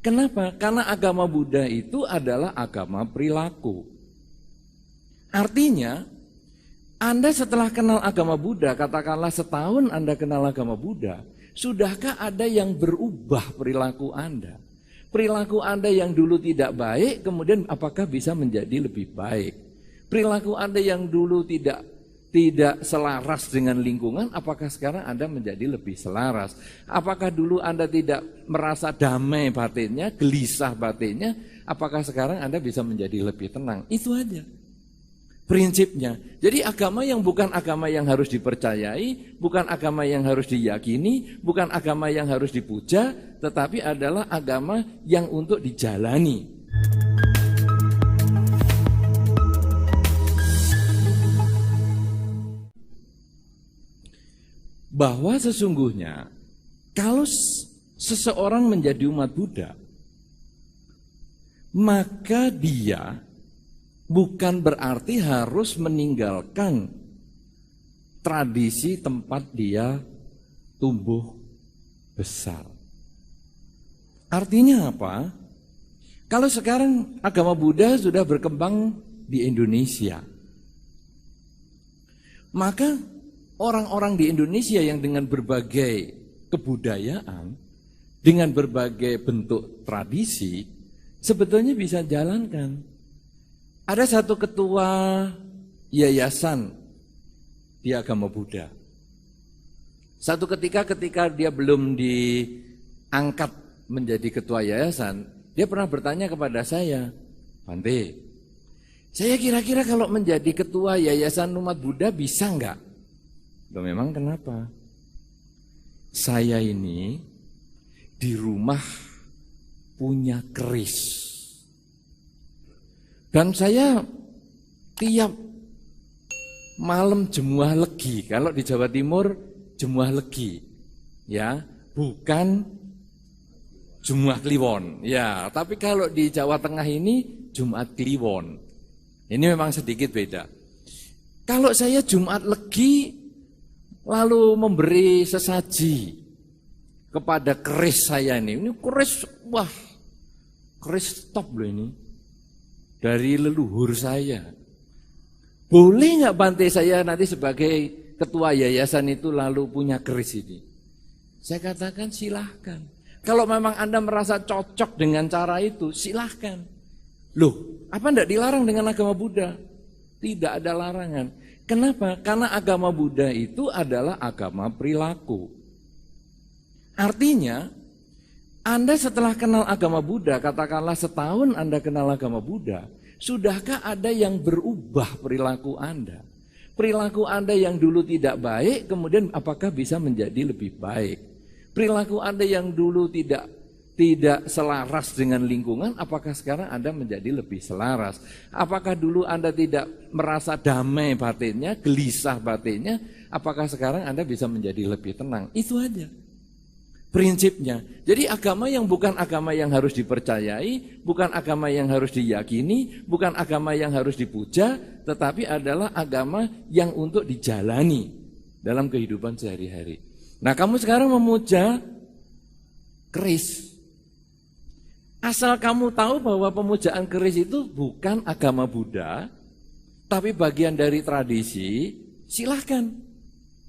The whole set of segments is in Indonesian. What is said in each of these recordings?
Kenapa? Karena agama Buddha itu adalah agama perilaku. Artinya, Anda setelah kenal agama Buddha, katakanlah setahun Anda kenal agama Buddha, sudahkah ada yang berubah perilaku Anda? Perilaku Anda yang dulu tidak baik, kemudian apakah bisa menjadi lebih baik? Perilaku Anda yang dulu tidak selaras dengan lingkungan, apakah sekarang Anda menjadi lebih selaras? Apakah dulu Anda tidak merasa damai batinnya, gelisah batinnya, apakah sekarang Anda bisa menjadi lebih tenang? Itu aja prinsipnya. Jadi agama yang bukan agama yang harus dipercayai, bukan agama yang harus diyakini, bukan agama yang harus dipuja, tetapi adalah agama yang untuk dijalani. Bahwa sesungguhnya kalau seseorang menjadi umat Buddha, maka dia bukan berarti harus meninggalkan tradisi tempat dia tumbuh besar. Artinya apa? Kalau sekarang agama Buddha sudah berkembang di Indonesia, maka orang-orang di Indonesia yang dengan berbagai kebudayaan, dengan berbagai bentuk tradisi, sebetulnya bisa jalankan. Ada satu ketua yayasan di agama Buddha. Satu ketika dia belum diangkat menjadi ketua yayasan, dia pernah bertanya kepada saya, Bante, saya kira-kira kalau menjadi ketua yayasan umat Buddha bisa enggak? Loh, memang kenapa? Saya ini di rumah punya keris. Dan saya tiap malam jemuah legi. Kalau di Jawa Timur jemuah legi. Ya, bukan jemuah kliwon. Ya, tapi kalau di Jawa Tengah ini Jumat Kliwon. Ini memang sedikit beda. Kalau saya Jumat legi lalu memberi sesaji kepada keris saya ini keris, wah, keris top loh ini, dari leluhur saya. Boleh nggak Bante saya nanti sebagai ketua yayasan itu lalu punya keris ini? Saya katakan silahkan. Kalau memang Anda merasa cocok dengan cara itu, silahkan. Loh, apa enggak dilarang dengan agama Buddha? Tidak ada larangan. Kenapa? Karena agama Buddha itu adalah agama perilaku. Artinya, Anda setelah kenal agama Buddha, katakanlah setahun Anda kenal agama Buddha, sudahkah ada yang berubah perilaku Anda? Perilaku Anda yang dulu tidak baik, kemudian apakah bisa menjadi lebih baik? Perilaku Anda yang dulu tidak selaras dengan lingkungan, apakah sekarang Anda menjadi lebih selaras? Apakah dulu Anda tidak merasa damai batinnya, gelisah batinnya, apakah sekarang Anda bisa menjadi lebih tenang? Itu aja prinsipnya. Jadi agama yang bukan agama yang harus dipercayai, bukan agama yang harus diyakini, bukan agama yang harus dipuja, tetapi adalah agama yang untuk dijalani dalam kehidupan sehari-hari. Nah, kamu sekarang memuja keris. Asal kamu tahu bahwa pemujaan keris itu bukan agama Buddha, tapi bagian dari tradisi, silahkan.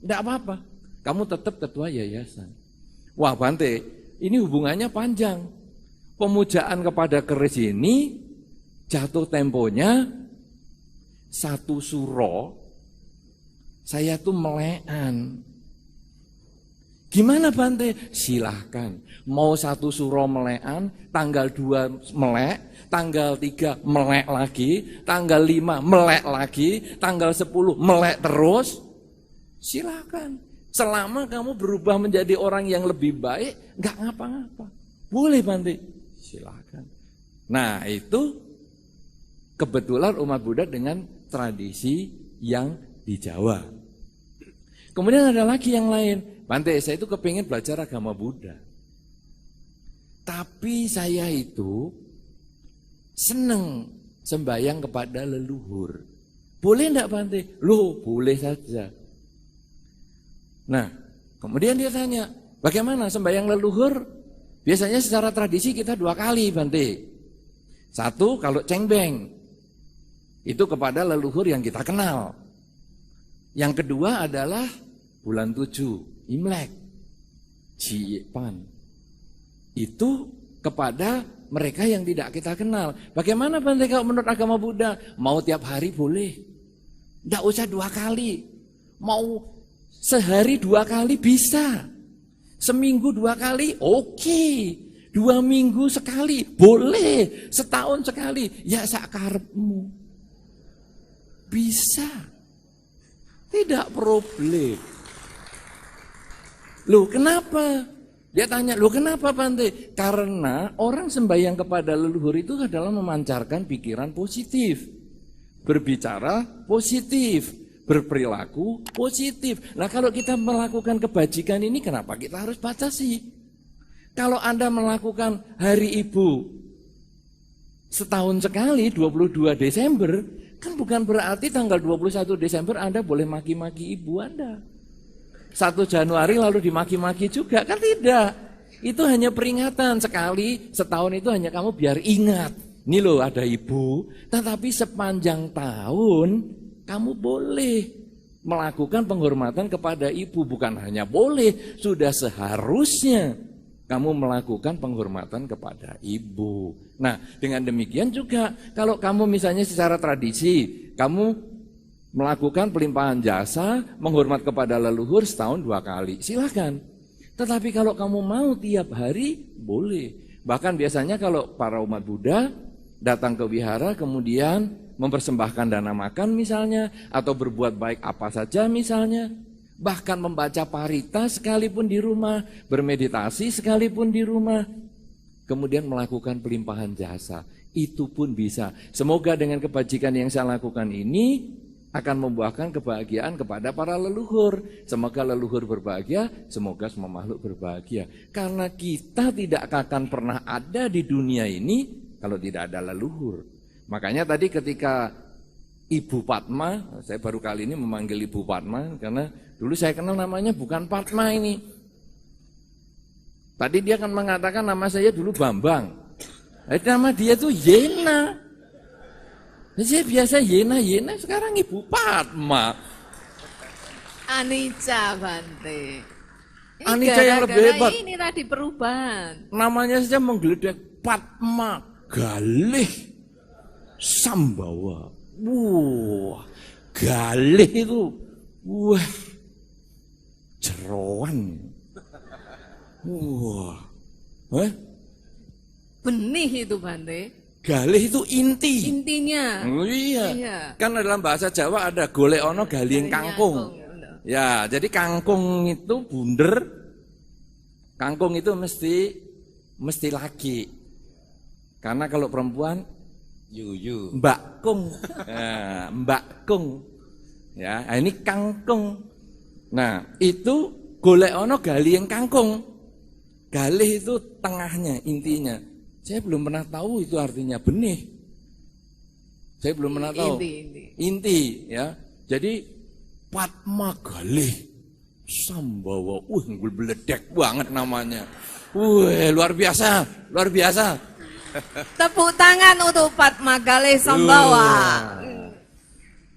Tidak apa-apa. Kamu tetap ketua yayasan. Wah Bante, ini hubungannya panjang. Pemujaan kepada keris ini jatuh temponya 1 suro, saya tuh melekan. Gimana Bante? Silahkan. Mau 1 suro melekan, tanggal 2 melek, tanggal 3 melek lagi, tanggal 5 melek lagi, tanggal 10 melek terus. Silahkan. Selama kamu berubah menjadi orang yang lebih baik, gak ngapa-ngapa. Boleh Bante. Silahkan. Nah itu kebetulan umat Buddha dengan tradisi yang di Jawa. Kemudian ada lagi yang lain. Bante, saya itu kepingin belajar agama Buddha. Tapi saya itu seneng sembahyang kepada leluhur. Boleh enggak Bante? Loh, boleh saja. Nah, kemudian dia tanya, bagaimana sembahyang leluhur? Biasanya secara tradisi kita 2 kali, Bante. 1 kalau cengbeng, itu kepada leluhur yang kita kenal. Yang kedua adalah bulan 7, Imlek, Cipan. Itu kepada mereka yang tidak kita kenal. Bagaimana Bante kalau menurut agama Buddha? Mau tiap hari boleh. Tidak usah 2 kali. Mau sehari 2 kali bisa. Seminggu 2 kali oke. 2 minggu sekali boleh. Setahun sekali ya sakarepmu. Bisa. Tidak problem. Loh kenapa? Dia tanya, loh kenapa Bante? Karena orang sembahyang kepada leluhur itu adalah memancarkan pikiran positif. Berbicara positif. Berperilaku positif. Nah kalau kita melakukan kebajikan ini kenapa kita harus batasi? Kalau Anda melakukan hari ibu setahun sekali 22 Desember, kan bukan berarti tanggal 21 Desember Anda boleh maki-maki ibu Anda. 1 Januari lalu dimaki-maki juga, kan tidak. Itu hanya peringatan sekali, setahun itu hanya kamu biar ingat. Ini loh ada ibu, tetapi sepanjang tahun kamu boleh melakukan penghormatan kepada ibu. Bukan hanya boleh, sudah seharusnya kamu melakukan penghormatan kepada ibu. Nah dengan demikian juga kalau kamu misalnya secara tradisi, kamu melakukan pelimpahan jasa, menghormat kepada leluhur setahun 2 kali, silahkan. Tetapi kalau kamu mau tiap hari, boleh. Bahkan biasanya kalau para umat Buddha datang ke wihara kemudian mempersembahkan dana makan misalnya, atau berbuat baik apa saja misalnya, bahkan membaca parita sekalipun di rumah, bermeditasi sekalipun di rumah, kemudian melakukan pelimpahan jasa, itu pun bisa. Semoga dengan kebajikan yang saya lakukan ini akan membuahkan kebahagiaan kepada para leluhur. Semoga leluhur berbahagia, semoga semua makhluk berbahagia. Karena kita tidak akan pernah ada di dunia ini kalau tidak ada leluhur. Makanya tadi ketika Ibu Padma, saya baru kali ini memanggil Ibu Padma karena dulu saya kenal namanya bukan Padma ini. Tadi dia akan mengatakan nama saya dulu Bambang. Nama dia itu Yena. Saya biasa Yena, sekarang Ibu Padma. Anicca Bante. Anicca yang lebih hebat. Ini tadi perubahan. Namanya saja menggeledah, Padma Galih Sambawa. Wah, Galih itu, wah, jeroan. Wah, benih itu Bante. Galih itu inti. Intinya. Oh, iya. Kan dalam bahasa Jawa ada golek ono galing kangkung. Ya, jadi kangkung itu bunder. Kangkung itu mesti laki. Karena kalau perempuan yuyu, Mbak Kung. Nah, Mbak Kung. Ya, ini kangkung. Nah, itu golek ono galing kangkung. Galih itu tengahnya, intinya. Saya belum pernah tahu itu artinya benih. Saya belum pernah tahu. Inti ya. Jadi Padma Galih Sambawa. Beledek banget namanya. Luar biasa, luar biasa. Tepuk tangan untuk Padma Galih Sambawa.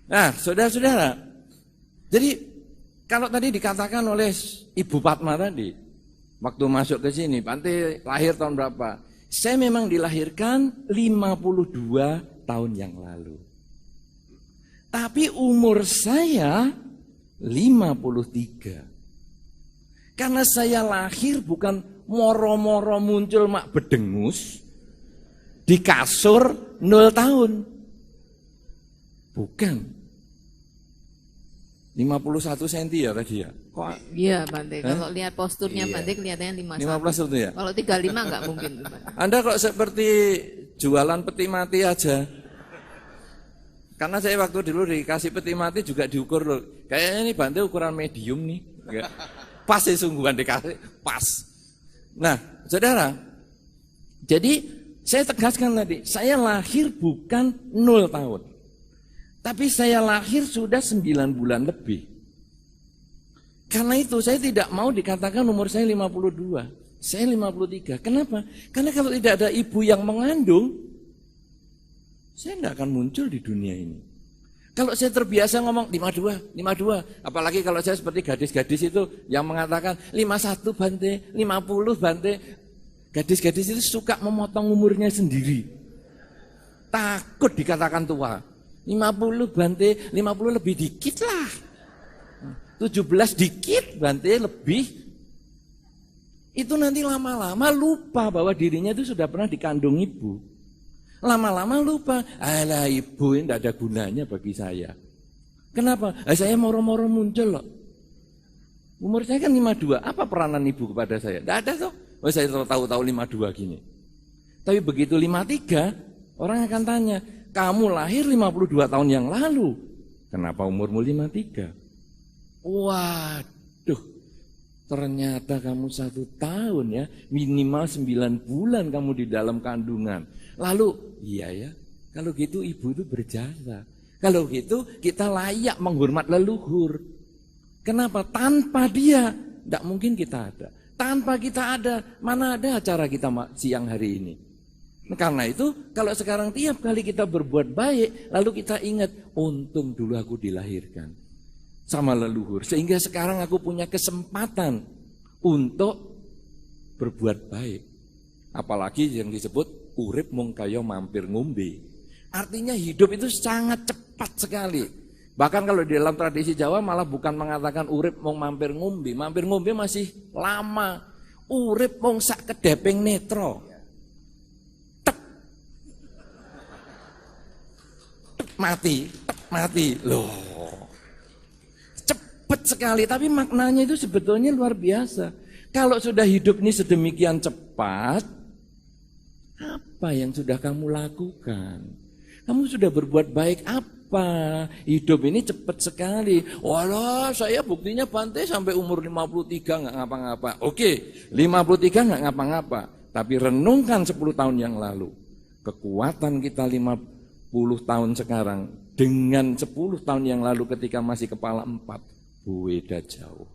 Nah, saudara-saudara. Jadi kalau tadi dikatakan oleh Ibu Padma tadi, waktu masuk ke sini, Bante lahir tahun berapa? Saya memang dilahirkan 52 tahun yang lalu. Tapi umur saya 53. Karena saya lahir bukan moro-moro muncul mak bedengus di kasur 0 tahun. Bukan. 51 cm ya tadi ya? Kok? Iya Bante, kalau lihat posturnya Bante kelihatannya 51 itu ya? Kalau 35 enggak mungkin. Anda kok seperti jualan peti mati aja. Karena saya waktu dulu dikasih peti mati juga diukur loh. Kayaknya ini Bante ukuran medium nih. Enggak. Pas sih sungguhan dikasih, pas. Nah, saudara, jadi saya tegaskan tadi, saya lahir bukan 0 tahun. Tapi saya lahir sudah 9 bulan lebih. Karena itu saya tidak mau dikatakan umur saya 52. Saya 53. Kenapa? Karena kalau tidak ada ibu yang mengandung, saya tidak akan muncul di dunia ini. Kalau saya terbiasa ngomong 52, 52, apalagi kalau saya seperti gadis-gadis itu yang mengatakan 51 Bante, 50 Bante. Gadis-gadis itu suka memotong umurnya sendiri. Takut dikatakan tua. 50 Bante, 50 lebih dikit lah. 17 dikit Bante lebih. Itu nanti lama-lama lupa bahwa dirinya itu sudah pernah dikandung ibu. Lama-lama lupa, alah ibu ini tidak ada gunanya bagi saya. Kenapa? Saya moro-moro muncul loh. Umur saya kan 52, apa peranan ibu kepada saya? Tidak ada toh. Saya tahu-tahu 52 gini. Tapi begitu 53, orang akan tanya, kamu lahir 52 tahun yang lalu, kenapa umurmu 53? Waduh, ternyata kamu 1 tahun ya, minimal 9 bulan kamu di dalam kandungan. Lalu, iya ya, kalau gitu ibu itu berjasa. Kalau gitu kita layak menghormat leluhur. Kenapa? Tanpa dia, tidak mungkin kita ada. Tanpa kita ada, mana ada acara kita siang hari ini. Karena itu, kalau sekarang tiap kali kita berbuat baik, lalu kita ingat, untung dulu aku dilahirkan sama leluhur. Sehingga sekarang aku punya kesempatan untuk berbuat baik. Apalagi yang disebut urip mung kaya mampir ngombe. Artinya hidup itu sangat cepat sekali. Bahkan kalau di dalam tradisi Jawa malah bukan mengatakan urip mung mampir ngombe. Mampir ngombe masih lama. Urip mung sak kedeping netro. Tek. Tek mati. Loh. Cepat sekali, tapi maknanya itu sebetulnya luar biasa. Kalau sudah hidup ini sedemikian cepat, apa yang sudah kamu lakukan? Kamu sudah berbuat baik apa? Hidup ini cepat sekali. Walah, saya buktinya Bante sampai umur 53 nggak ngapa-ngapa. Oke, 53 nggak ngapa-ngapa. Tapi renungkan 10 tahun yang lalu. Kekuatan kita 50 tahun sekarang dengan 10 tahun yang lalu ketika masih kepala 4. Beda jauh.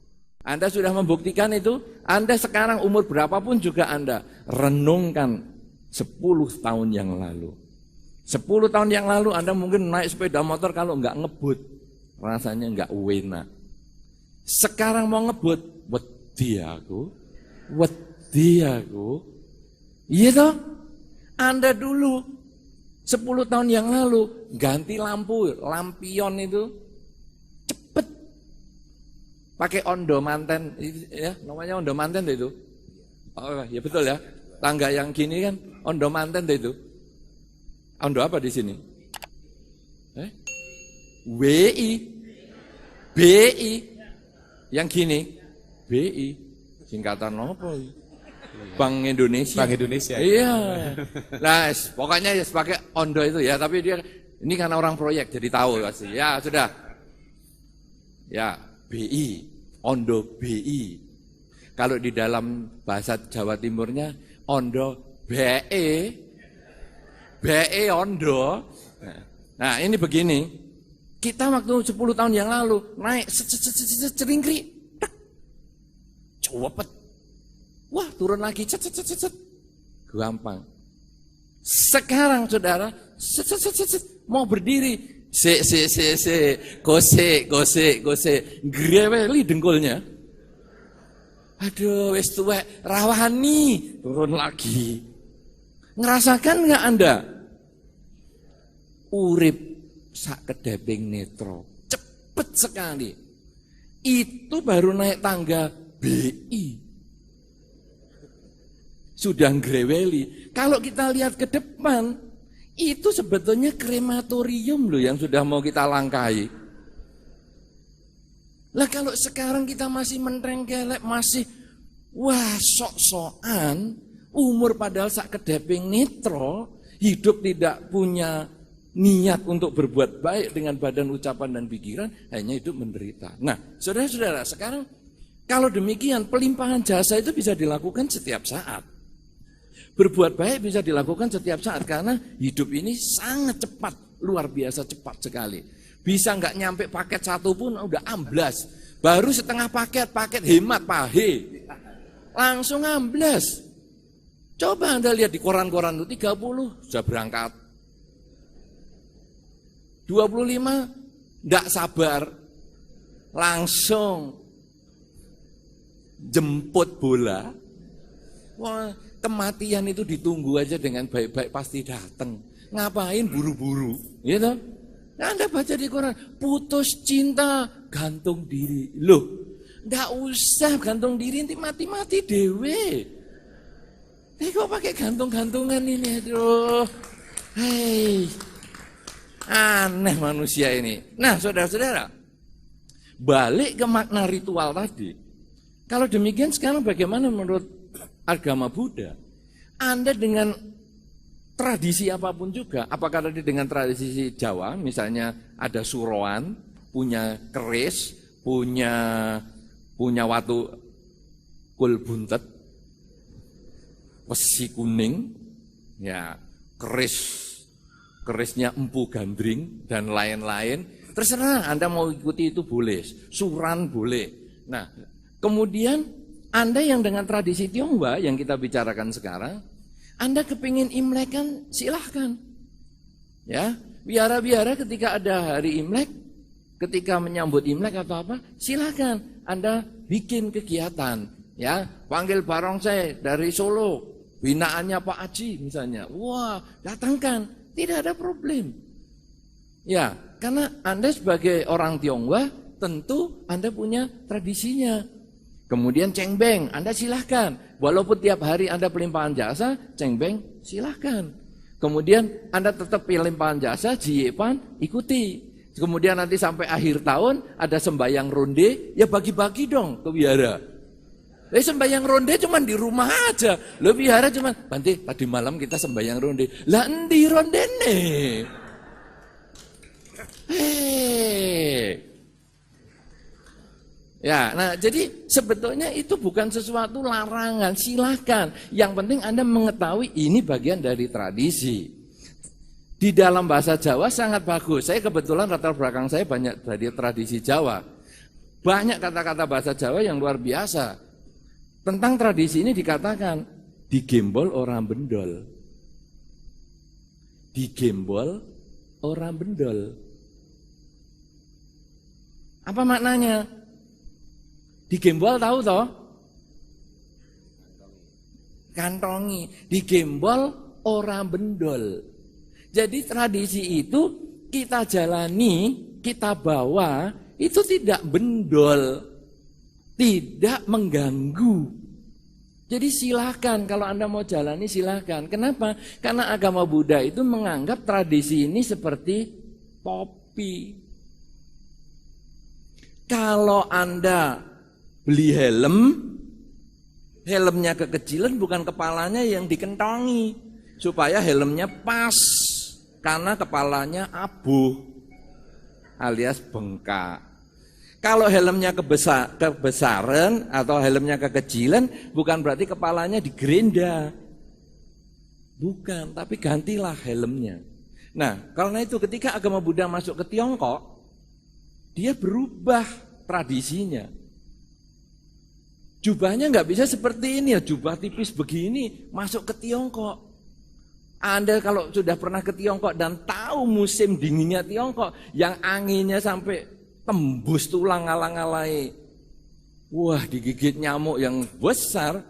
Anda sudah membuktikan itu. Anda sekarang umur berapapun juga Anda renungkan 10 tahun yang lalu. 10 tahun yang lalu Anda mungkin naik sepeda motor kalau enggak ngebut, rasanya enggak enak. Sekarang mau ngebut, wedi aku. Iya toh? Anda dulu 10 tahun yang lalu ganti lampu, lampion itu cepet. Pakai ondo manten, ya namanya ondo manten itu. Oh ya betul ya. Tangga yang gini kan ondo manten itu. Ondo apa di sini? WI. BI. Yang gini. BI. Singkatan apa? Bank Indonesia. Bank Indonesia. Iya. Nah, pokoknya ya pakai ondo itu ya, tapi dia ini karena orang proyek jadi tahu pasti. Ya, sudah. Ya, BI. Ondo BI. Kalau di dalam bahasa Jawa Timurnya ondo BE ondo. Nah ini begini, kita waktu 10 tahun yang lalu naik ceringkri, cepet, wah turun lagi, gampang. Sekarang saudara, mau berdiri, gose, greweli dengkulnya. Aduh, wis tuwek, rawani, turun lagi. Ngerasakan nggak Anda? Urip sak kedeping netro, cepet sekali. Itu baru naik tangga BI. Sudah greweli. Kalau kita lihat ke depan, itu sebetulnya krematorium loh yang sudah mau kita langkahi. Lah kalau sekarang kita masih mentrengkelek, masih wah sok-sokan, umur padahal sak kedeping netro, hidup tidak punya niat untuk berbuat baik dengan badan, ucapan, dan pikiran, hanya hidup menderita. Nah, saudara-saudara, sekarang kalau demikian, pelimpahan jasa itu bisa dilakukan setiap saat. Berbuat baik bisa dilakukan setiap saat, karena hidup ini sangat cepat, luar biasa cepat sekali. Bisa nggak nyampe paket satu pun udah amblas. Baru setengah paket hemat pahe. langsung amblas. Coba Anda lihat di koran-koran itu 30 sudah berangkat. 25 enggak sabar. Langsung jemput bola. Wah, kematian itu ditunggu aja dengan baik-baik pasti datang. Ngapain buru-buru, gitu? Nah, Anda baca di koran, putus cinta, gantung diri. Loh, nggak usah gantung diri, nanti mati-mati dewe. Kok pakai gantung-gantungan ini, aduh. Hei, aneh manusia ini. Nah, saudara-saudara, balik ke makna ritual tadi. Kalau demikian sekarang bagaimana menurut agama Buddha? Anda dengan tradisi apapun juga, apakah tadi dengan tradisi Jawa, misalnya ada suroan, punya keris, punya watu kul buntet, besi kuning, ya kerisnya empu gandring dan lain-lain. Terserah Anda mau ikuti itu boleh, suran boleh. Nah, kemudian Anda yang dengan tradisi Tionghoa yang kita bicarakan sekarang, Anda kepingin Imlek kan silahkan. Ya, biara-biara ketika ada hari Imlek, ketika menyambut Imlek atau apa, silahkan Anda bikin kegiatan. Ya, panggil barongsai dari Solo, binaannya Pak Aji misalnya. Wah, datangkan, tidak ada problem. Ya, karena Anda sebagai orang Tionghoa tentu Anda punya tradisinya. Kemudian cengbeng, Anda silahkan. Walaupun tiap hari Anda pelimpahan jasa, cengbeng silahkan. Kemudian Anda tetap pelimpahan jasa, jiepan, ikuti. Kemudian nanti sampai akhir tahun ada sembahyang ronde, ya bagi-bagi dong ke wihara. Sembahyang ronde cuma di rumah aja. Lo wihara cuma, Bante tadi malam kita sembahyang ronde. Lah endi rondene? Ya, nah jadi sebetulnya itu bukan sesuatu larangan, silahkan. Yang penting Anda mengetahui ini bagian dari tradisi. Di dalam bahasa Jawa sangat bagus. Saya kebetulan latar belakang saya banyak dari tradisi Jawa. Banyak kata-kata bahasa Jawa yang luar biasa. Tentang tradisi ini dikatakan, digembol orang bendol. Digembol orang bendol. Apa maknanya? Digembol tahu toh? Kantongi. Digembol orang bendol. Jadi tradisi itu kita jalani, kita bawa, itu tidak bendol, tidak mengganggu. Jadi silahkan kalau Anda mau jalani silahkan. Kenapa? Karena agama Buddha itu menganggap tradisi ini seperti topi. Kalau Anda beli helmnya kekecilan bukan kepalanya yang dikentongi, supaya helmnya pas, karena kepalanya abuh alias bengkak. Kalau helmnya kebesaran atau helmnya kekecilan, bukan berarti kepalanya digerenda, bukan, tapi gantilah helmnya. Nah, karena itu ketika agama Buddha masuk ke Tiongkok, dia berubah tradisinya. Jubahnya nggak bisa seperti ini ya, jubah tipis begini masuk ke Tiongkok. Anda kalau sudah pernah ke Tiongkok dan tahu musim dinginnya Tiongkok, yang anginnya sampai tembus tulang ngalang-alai, wah digigit nyamuk yang besar,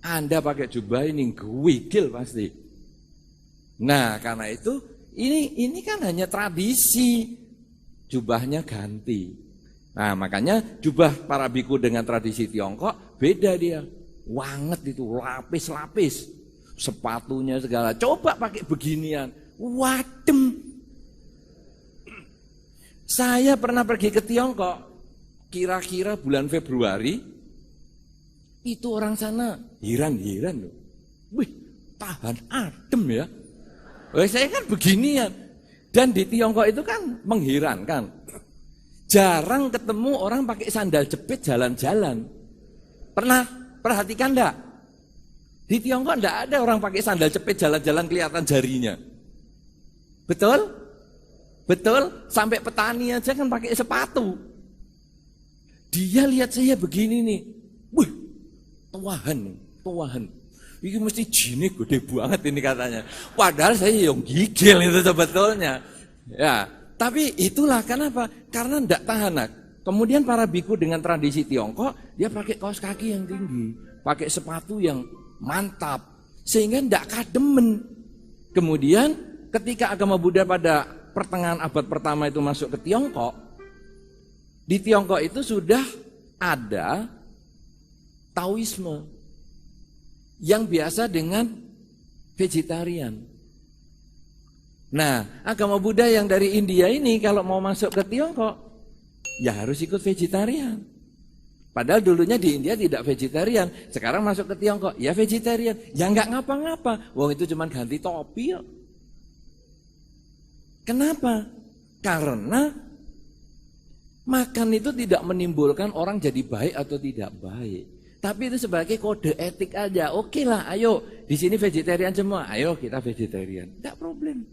Anda pakai jubah ini gewigil pasti. Nah karena itu ini kan hanya tradisi, jubahnya ganti. Nah makanya jubah para biku dengan tradisi Tiongkok beda dia. Wanget itu, lapis-lapis. Sepatunya segala. Coba pakai beginian. Wadem. Saya pernah pergi ke Tiongkok. Kira-kira bulan Februari. Itu orang sana hiran-hiran loh. Wih, tahan adem ya. Saya kan beginian. Dan di Tiongkok itu kan mengherankan. Jarang ketemu orang pakai sandal jepit jalan-jalan. Pernah perhatikan enggak? Di Tiongkok enggak ada orang pakai sandal jepit jalan-jalan kelihatan jarinya. Betul? Betul? Sampai petani aja kan pakai sepatu. Dia lihat saya begini nih. Wih, tuahan. Ini mesti jinnya gede banget ini katanya. Padahal saya yang gigil itu sebetulnya. Ya, tapi itulah kenapa? Karena tidak tahan. Kemudian para biku dengan tradisi Tiongkok, dia pakai kaos kaki yang tinggi, pakai sepatu yang mantap, sehingga tidak kademen. Kemudian ketika agama Buddha pada pertengahan abad pertama itu masuk ke Tiongkok, di Tiongkok itu sudah ada Taoisme yang biasa dengan vegetarian. Nah, agama Buddha yang dari India ini kalau mau masuk ke Tiongkok, ya harus ikut vegetarian. Padahal dulunya di India tidak vegetarian, sekarang masuk ke Tiongkok, ya vegetarian. Ya nggak ngapa-ngapa, wong itu cuma ganti topi. Kenapa? Karena makan itu tidak menimbulkan orang jadi baik atau tidak baik. Tapi itu sebagai kode etik aja. Oke lah, ayo di sini vegetarian semua. Ayo kita vegetarian. Tidak problem.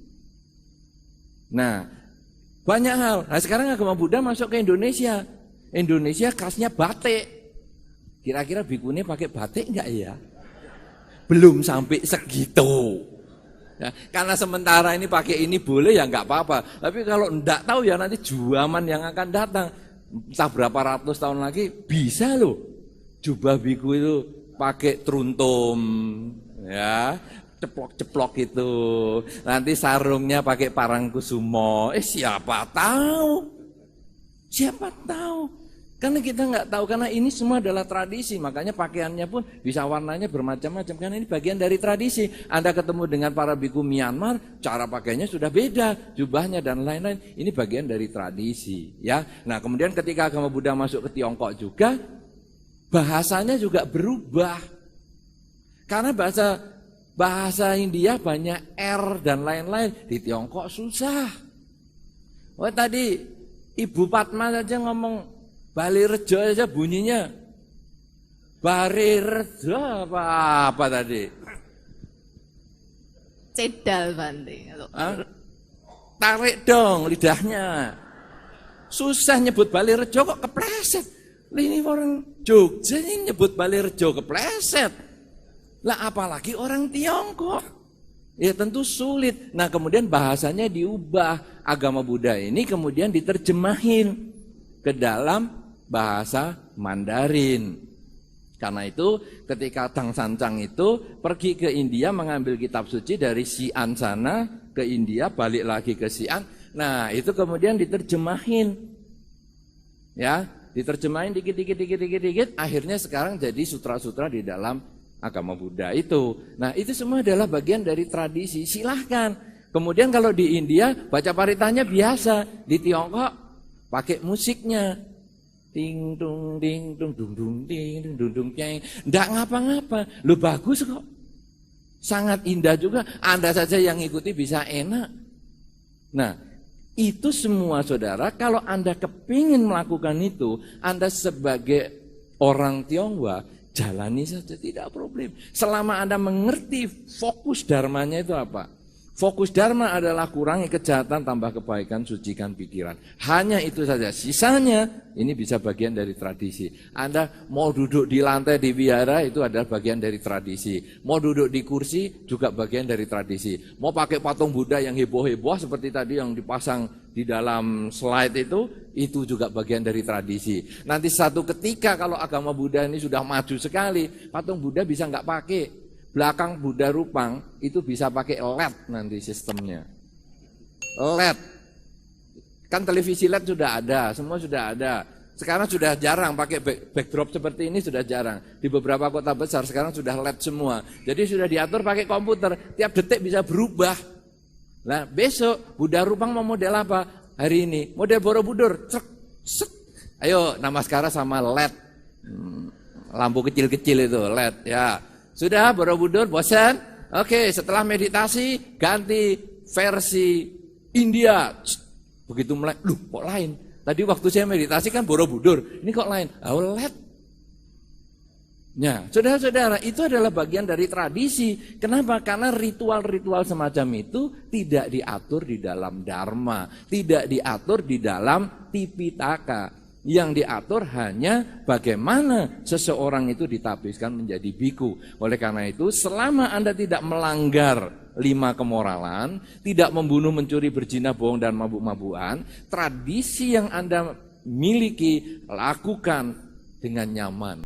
Nah, banyak hal. Nah, sekarang agama Buddha masuk ke Indonesia. Indonesia khasnya batik. Kira-kira bikune pakai batik enggak ya? Belum sampai segitu. Ya, karena sementara ini pakai ini boleh ya enggak apa-apa. Tapi kalau enggak tahu ya nanti zaman yang akan datang. Entah berapa ratus tahun lagi bisa loh. Jubah biku itu pakai truntum, ya, ceplok-ceplok itu. Nanti sarungnya pakai Parangkusumo. Siapa tahu? Siapa tahu? Karena kita nggak tahu, karena ini semua adalah tradisi. Makanya pakaiannya pun bisa warnanya bermacam-macam. Karena ini bagian dari tradisi. Anda ketemu dengan para biku Myanmar, cara pakainya sudah beda, jubahnya dan lain-lain. Ini bagian dari tradisi, ya. Nah, kemudian ketika agama Buddha masuk ke Tiongkok juga, bahasanya juga berubah. Karena bahasa India banyak R dan lain-lain. Di Tiongkok susah. Oh, tadi Ibu Padma saja ngomong Balirejo aja bunyinya Barirejo apa tadi? Cedal Bante. Tarik dong lidahnya. Susah nyebut Balirejo kok kepleset. Ini orang Jogja ini nyebut Balirejo kepleset. Lah apalagi orang Tiongkok. Ya tentu sulit. Nah kemudian bahasanya diubah. Agama Buddha ini kemudian diterjemahin ke dalam bahasa Mandarin. Karena itu ketika Tang Sancang itu pergi ke India mengambil kitab suci dari Xi'an sana ke India, balik lagi ke Xi'an. Nah itu kemudian diterjemahin. Ya. Diterjemahin dikit, akhirnya sekarang jadi sutra-sutra di dalam agama Buddha itu. Nah itu semua adalah bagian dari tradisi, silahkan. Kemudian kalau di India baca paritanya biasa, di Tiongkok pakai musiknya. Ting tung ting tung dung dung ting dung dung ting. Nggak ngapa-ngapa, lo bagus kok. Sangat indah juga, Anda saja yang ikuti bisa enak. Nah, itu semua saudara, kalau Anda kepingin melakukan itu, Anda sebagai orang Tionghoa, jalani saja, tidak problem. Selama Anda mengerti fokus dharmanya itu apa? Fokus dharma adalah kurangi kejahatan, tambah kebaikan, sucikan pikiran. Hanya itu saja, sisanya ini bisa bagian dari tradisi. Anda mau duduk di lantai di wihara, itu adalah bagian dari tradisi. Mau duduk di kursi, juga bagian dari tradisi. Mau pakai patung Buddha yang heboh-heboh seperti tadi yang dipasang di dalam slide itu juga bagian dari tradisi. Nanti satu ketika kalau agama Buddha ini sudah maju sekali, patung Buddha bisa nggak pakai. Belakang Buddha Rupang itu bisa pakai LED nanti sistemnya. LED. Kan televisi LED sudah ada, semua sudah ada. Sekarang sudah jarang pakai backdrop seperti ini, sudah jarang. Di beberapa kota besar sekarang sudah LED semua. Jadi sudah diatur pakai komputer, tiap detik bisa berubah. Nah besok Buddha Rupang mau model apa? Hari ini model Borobudur. Cek, cek. Ayo Namaskara sama LED. Lampu kecil-kecil itu LED ya. Sudah Borobudur bosan? Oke, setelah meditasi ganti versi India. Begitu mulai, kok lain? Tadi waktu saya meditasi kan Borobudur, ini kok lain? LED. Ya, saudara-saudara, itu adalah bagian dari tradisi. Kenapa? Karena ritual-ritual semacam itu tidak diatur di dalam Dharma, tidak diatur di dalam Tipitaka. Yang diatur hanya bagaimana seseorang itu ditapiskan menjadi biku. Oleh karena itu, selama Anda tidak melanggar 5 kemoralan, tidak membunuh, mencuri, berzina, bohong, dan mabuk-mabukan, tradisi yang Anda miliki lakukan dengan nyaman.